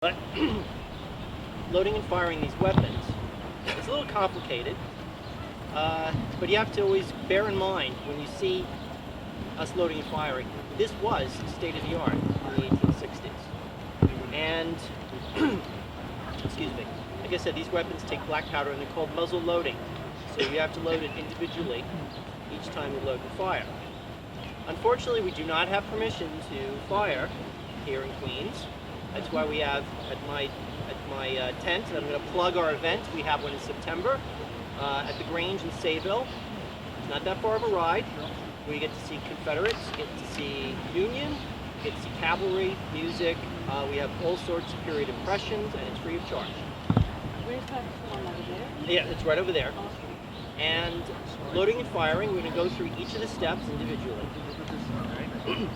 But loading and firing these weapons is a little complicated, but you have to always bear in mind when you see us loading and firing, this was state of the art in the 1860s. And, excuse me, like I said, these weapons take black powder and they're called muzzle loading. So you have to load it individually each time you load and fire. Unfortunately, we do not have permission to fire here in Queens. That's why we have at my tent, I'm going to plug our event. We have one in September at the Grange in Sayville. It's not that far of a ride. We get to see Confederates, get to see Union, get to see cavalry, music. We have all sorts of period impressions, and it's free of charge. Where's that one over there? Yeah, it's right over there. And loading and firing, we're going to go through each of the steps individually. All right.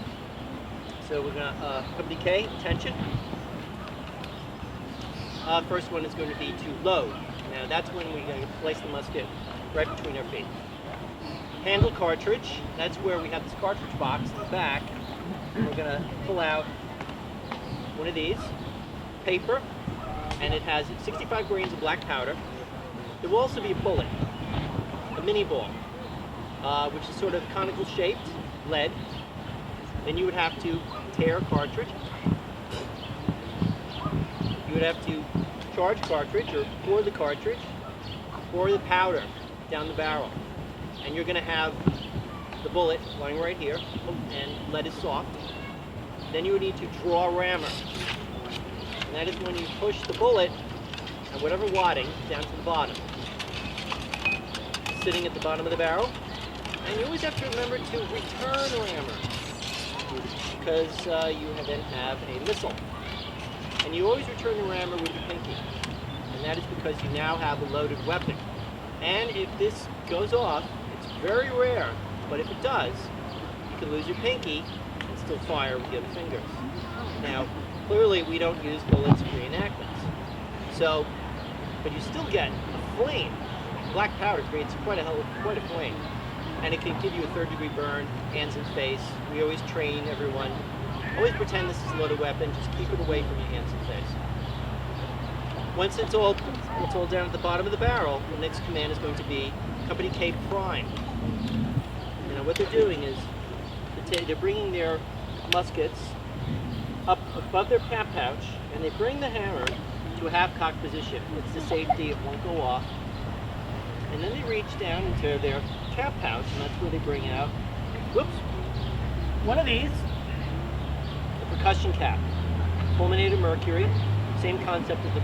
So we're going to, company K, attention. First one is going to be to load. Now that's when we're going to place the musket right between our feet. Handle cartridge, that's where we have this cartridge box in the back. We're going to pull out one of these, paper, and it has 65 grains of black powder. There will also be a bullet, a mini ball, which is sort of conical shaped, lead. Then you would have to tear a cartridge. You would have to charge cartridge or pour the cartridge, pour the powder down the barrel. And you're going to have the bullet lying right here, and lead is soft. Then you would need to draw a rammer. And that is when you push the bullet at whatever wadding down to the bottom. Sitting at the bottom of the barrel. And you always have to remember to return a rammer, because you then have a missile. And you always return the rammer with your pinky. And that is because you now have a loaded weapon. And if this goes off, it's very rare, but if it does, you can lose your pinky and still fire with the other fingers. Now, clearly we don't use bullets for reenactments. So, but you still get a flame. Black powder creates quite a flame. And it can give you a third-degree burn, hands and face. We always train everyone. Always pretend this is a loaded weapon. Just keep it away from your hands and face. Once it's all down at the bottom of the barrel, the next command is going to be Company K Prime. Now what they're doing is they're bringing their muskets up above their cap pouch, and they bring the hammer to a half-cock position. It's the safety, it won't go off. And then they reach down into their cap pouch, and that's where they bring out, whoops, one of these, a percussion cap, fulminated mercury, same concept of the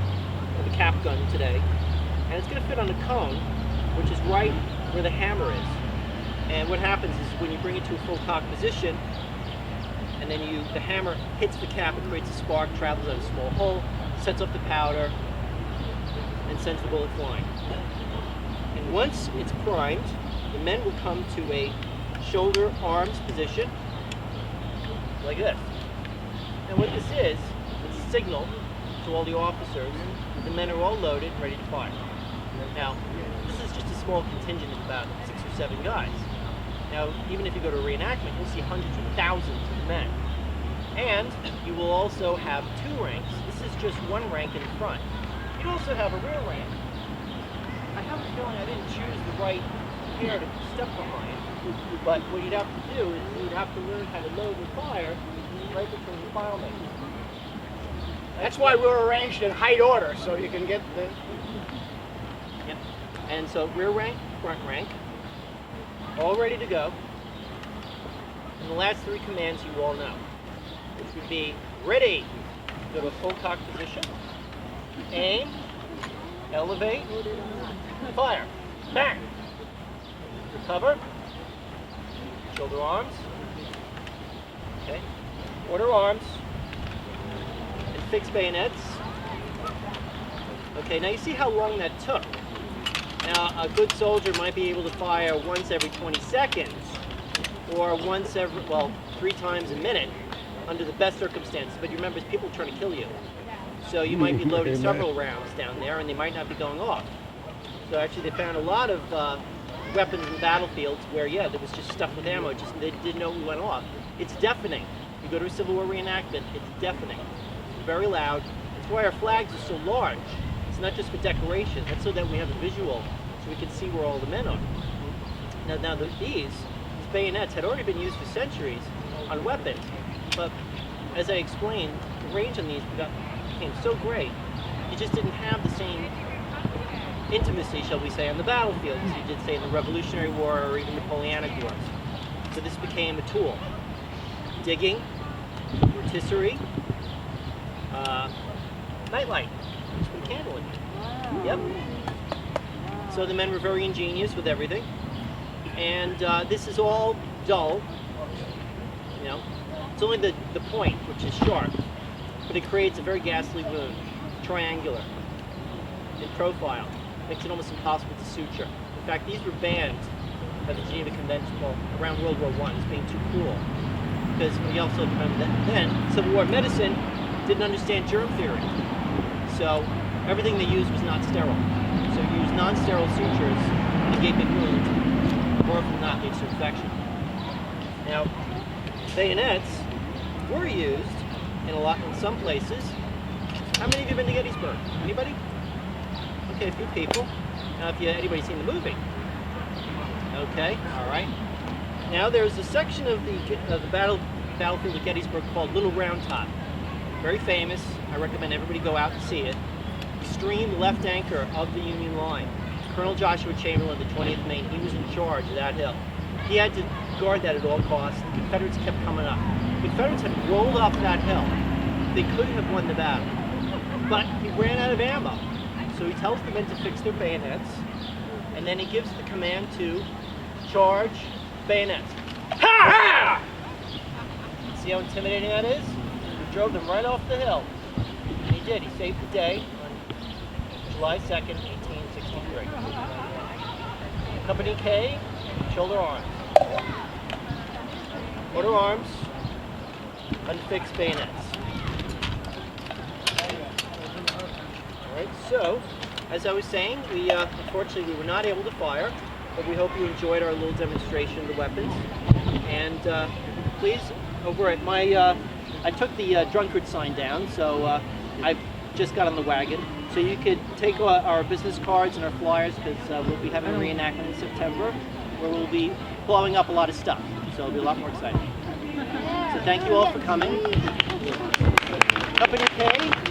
cap gun today, and it's going to fit on a cone, which is right where the hammer is. And what happens is when you bring it to a full cock position, and then the hammer hits the cap, it creates a spark, travels out a small hole, sets off the powder, and sends the bullet flying. And once it's primed, the men will come to a shoulder arms position, like this. And what this is, it's a signal to all the officers that the men are all loaded and ready to fire. Now, this is just a small contingent of about 6 or 7 guys. Now, even if you go to a reenactment, you'll see hundreds of thousands of men. And you will also have 2 ranks. This is just 1 rank in the front. You'd also have a rear rank. I have a feeling I didn't choose the right pair to step behind, but what you'd have to do is you'd have to learn how to load and fire right between the file makers. That's why we're arranged in height order, so you can get the... Yep. And so rear rank, front rank, all ready to go. And the last 3 commands you all know, which would be ready, go to a full cock position, aim, elevate, fire, bang, recover, shoulder arms, okay, order arms, and fix bayonets. Okay, now you see how long that took. Now a good soldier might be able to fire once every 20 seconds, or once every, 3 times a minute, under the best circumstances. But you remember, people are trying to kill you. So you might be loading several rounds down there, and they might not be going off. So actually they found a lot of weapons in battlefields where, yeah, there was just stuff with ammo, just they didn't know it went off. It's deafening. You go to a Civil War reenactment, it's deafening. It's very loud, That's why our flags are so large. It's not just for decoration. That's so that we have a visual, so we can see where all the men are. Now these bayonets had already been used for centuries on weapons, but as I explained, the range on these became so great, you just didn't have the same intimacy, shall we say, on the battlefield as you did, say, in the Revolutionary War or even Napoleonic Wars. So this became a tool. Digging, rotisserie, nightlight, just put a candle in it. Yep. So the men were very ingenious with everything. And this is all dull, you know. It's only the point, which is sharp, but it creates a very ghastly wound, triangular, in profile. Makes it almost impossible to suture. In fact, these were banned by the Geneva Convention around World War I as being too cruel. Because we also remember that then, Civil War medicine didn't understand germ theory. So everything they used was not sterile. So you use non-sterile sutures in a gaping wound, more often than not leads to infection. Now, bayonets were used in some places. How many of you have been to Gettysburg? Anybody? Okay, a few people. Now, if anybody's seen the movie. Okay, all right. Now, there's a section of the battlefield of Gettysburg called Little Round Top. Very famous. I recommend everybody go out and see it. Extreme left anchor of the Union line. Colonel Joshua Chamberlain, the 20th Maine, he was in charge of that hill. He had to guard that at all costs. The Confederates kept coming up. The Confederates had rolled up that hill. They could have won the battle. But he ran out of ammo. So he tells the men to fix their bayonets, and then he gives the command to charge bayonets. Ha! See how intimidating that is? He drove them right off the hill. And he did. He saved the day on July 2nd, 1863. Company K, shoulder arms. Order arms, unfixed bayonets. Alright, so, as I was saying, unfortunately we were not able to fire, but we hope you enjoyed our little demonstration of the weapons. And please, over at my, I took the drunkard sign down, so I just got on the wagon. So you could take our business cards and our flyers, because we'll be having a reenactment in September, where we'll be blowing up a lot of stuff. So it'll be a lot more exciting. So thank you all for coming. Company K.